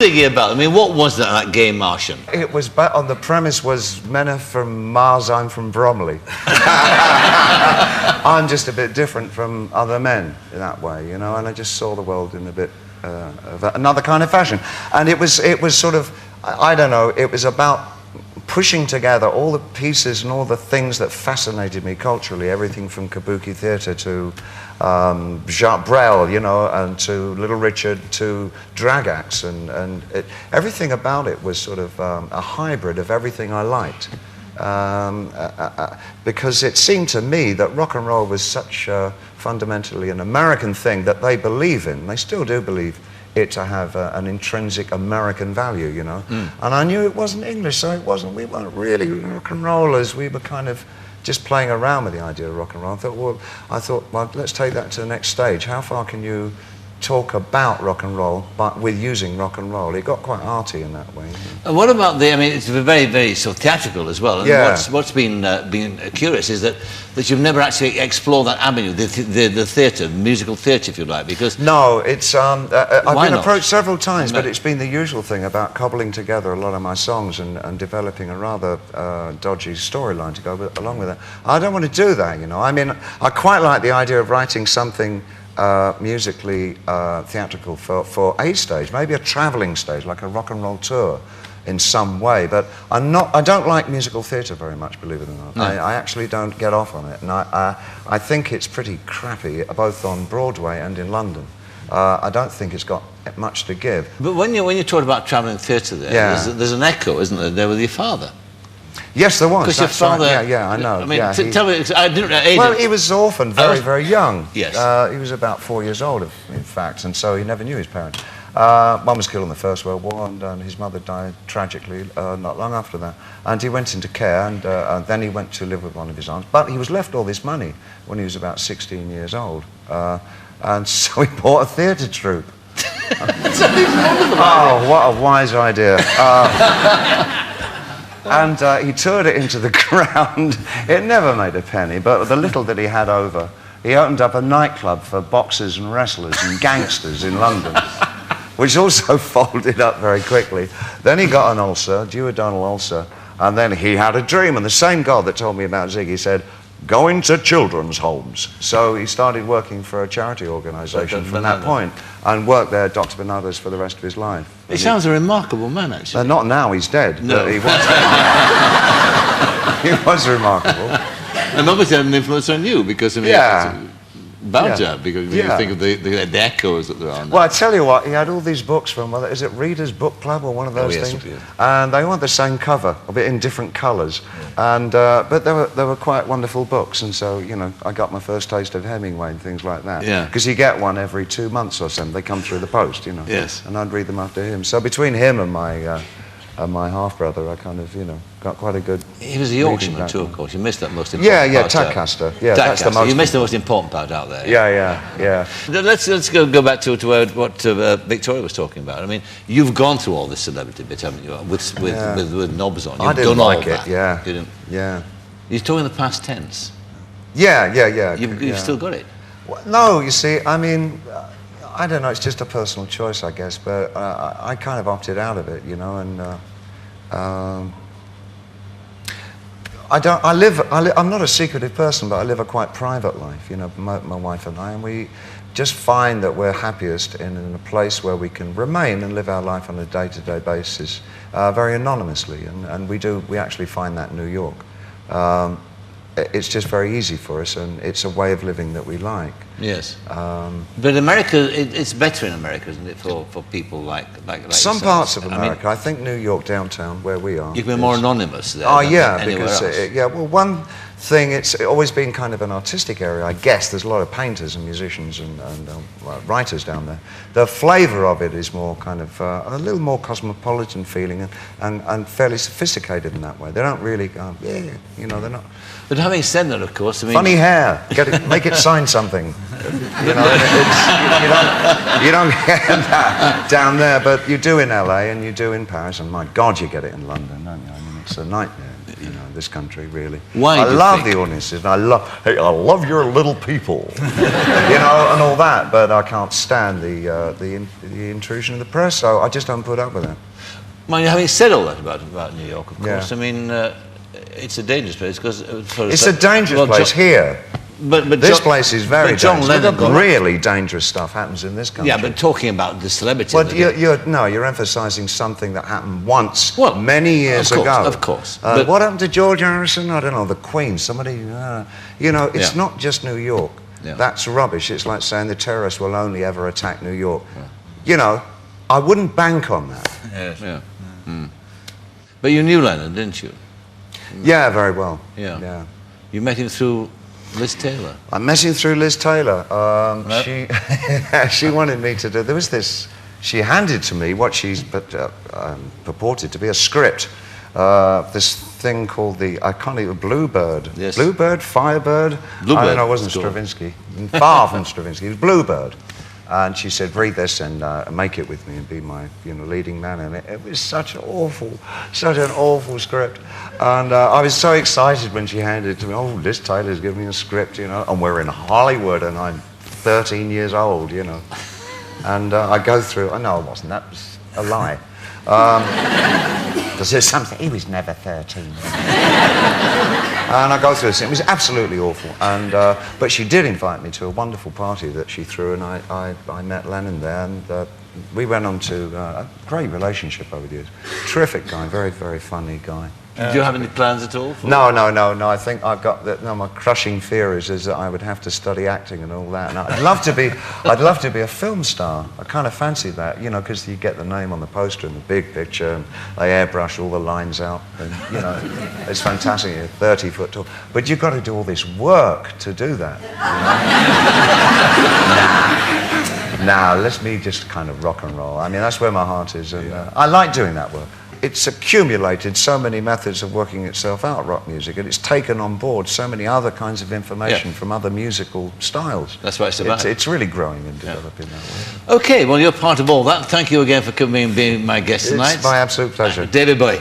Thinking about, I mean, what was that gay Martian? It was on the premise was men are from Mars, I'm from Bromley. I'm just a bit different from other men in that way, you know, and I just saw the world in a bit of another kind of fashion. And it was sort of, I don't know, it was about pushing together all the pieces and all the things that fascinated me culturally, everything from kabuki theatre to Jacques Brel, you know, and to Little Richard, to drag acts, and everything about it was sort of a hybrid of everything I liked. Because it seemed to me that rock and roll was such fundamentally an American thing that they believe in. They still do believe it to have an intrinsic American value, you know. And I knew it wasn't English, so we weren't really rock and rollers. We were kind of just playing around with the idea of rock and roll. I thought, well, let's take that to the next stage. How far can you talk about rock and roll, but with using rock and roll? It got quite arty in that way. And what about I mean, it's very, very sort of theatrical as well. And yeah. What's been curious is that you've never actually explored that avenue, the theatre, musical theatre, if you like, because... No, it's, I've been approached several times, No. but it's been the usual thing about cobbling together a lot of my songs and developing a rather dodgy storyline to go along with it. I don't want to do that, you know. I mean, I quite like the idea of writing something musically theatrical for a stage, maybe a travelling stage, like a rock and roll tour in some way, but I don't like musical theatre very much, believe it or not. No. I actually don't get off on it, and I think it's pretty crappy, both on Broadway and in London. I don't think it's got much to give. But when you talk about travelling theatre there, yeah. there's an echo, isn't there with your father? Yes, there was. Because your father... Right. Yeah, I know. I mean, yeah, tell me... I didn't... Well, he was orphaned very young. Yes. He was about 4 years old, in fact, and so he never knew his parents. One was killed in the First World War, and his mother died tragically not long after that. And he went into care, and then he went to live with one of his aunts. But he was left all this money when he was about 16 years old. And so he bought a theatre troupe. Oh, what a wise idea. And he toured it into the ground. It never made a penny, but the little that he had over, he opened up a nightclub for boxers and wrestlers and gangsters in London, which also folded up very quickly. Then he got an ulcer, duodenal ulcer, and then he had a dream, and the same God that told me about Ziggy said, go into children's homes. So he started working for a charity organisation from that point, and worked there, Dr. Bernardo's, for the rest of his life. He sounds a remarkable man, actually. Not now, he's dead. No. But he was. He was remarkable. And obviously had an influence on you, because, I mean, yeah. Bound to have, because you think of the echoes that there are now. Well, I tell you what, he had all these books from, is it Reader's Book Club or one of those things? Yes. And they want the same cover, a bit in different colours. Yeah. And but they were quite wonderful books, and so, you know, I got my first taste of Hemingway and things like that. Yeah. Because you get one every 2 months or something. They come through the post, you know. Yes. And I'd read them after him. So between him and my half-brother, I kind of, you know, got quite a good... He was a Yorkshireman too, of course. You missed that most important part. Yeah, Tadcaster. Yeah, that's the most... You missed the most important part out there. Yeah. Let's go back to what Victoria was talking about. I mean, you've gone through all this celebrity bit, haven't you? With knobs on. I didn't like it, yeah. You didn't? Yeah. You're talking the past tense. Yeah. You've still got it? Well, no, you see, I mean... I don't know, it's just a personal choice, I guess, but I kind of opted out of it, you know, and I'm not a secretive person, but I live a quite private life, you know, my wife and I, and we just find that we're happiest in a place where we can remain and live our life on a day-to-day basis very anonymously, and we actually find that in New York. It's just very easy for us, and it's a way of living that we like. Yes. But America, it's better in America, isn't it, for people like some yourself? parts of America. I think New York downtown, where we are, you can be more anonymous there. Oh yeah, anywhere because else. well, one thing, it's always been kind of an artistic area, I guess. There's a lot of painters and musicians and writers down there. The flavour of it is more kind of a little more cosmopolitan feeling and fairly sophisticated in that way. They don't really go, yeah, you know, they're not. But having said that, of course, I mean... Funny hair, make it sign something. You know, you don't get that down there, but you do in LA and you do in Paris, and my God, you get it in London, don't you? I mean, it's a nightmare. you know, this country, really. Why I do you love think? the audiences, and I love your little people, you know, and all that, but I can't stand the intrusion of the press, so I just don't put up with it. Mind you, having said all that about New York, of course, Yeah. I mean, it's a dangerous place because... It's a dangerous place here. But this place is very John dangerous. Lennon Really dangerous stuff happens in this country. Yeah, but talking about the celebrity... Well, you're emphasising something that happened once, many years ago. Of course. What happened to George Harrison? I don't know, the Queen, somebody... you know, it's not just New York. Yeah. That's rubbish. It's like saying the terrorists will only ever attack New York. Yeah. You know, I wouldn't bank on that. Yes. Yeah. Mm. But you knew Lennon, didn't you? Yeah, very well. Yeah. You met him through Liz Taylor. I met him through Liz Taylor. Right. She wanted me to do... There was this... She handed to me what she's purported to be a script. This thing called I can't even... Bluebird. Yes. Bluebird? Firebird? Bluebird. I don't know, it wasn't Stravinsky. Far from Stravinsky. It was Bluebird. And she said, read this and make it with me and be my, you know, leading man in it. It was such an awful script. And I was so excited when she handed it to me. Oh, Liz Taylor's giving me a script, you know. And we're in Hollywood and I'm 13 years old, you know. And I go through... Oh, no, it wasn't. That was a lie. Because there's something... He was never 13. And I go through this. It was absolutely awful. And but she did invite me to a wonderful party that she threw, and I met Lennon there, and we went on to a great relationship over the years. Terrific guy, very, very funny guy. Do you have any plans at all? No. I think I've got that. No, my crushing fear is that I would have to study acting and all that. And I'd love to be a film star. I kind of fancy that, you know, because you get the name on the poster and the big picture, and they airbrush all the lines out, and you know, it's fantastic. You're 30 foot tall, but you've got to do all this work to do that. You know? Nah, let me just kind of rock and roll. I mean, that's where my heart is, and I like doing that work. It's accumulated so many methods of working itself out, rock music, and it's taken on board so many other kinds of information from other musical styles. That's what it's about. It's really growing and developing that way. Okay, well, you're part of all that. Thank you again for coming and being my guest tonight. It's my absolute pleasure. David Bowie.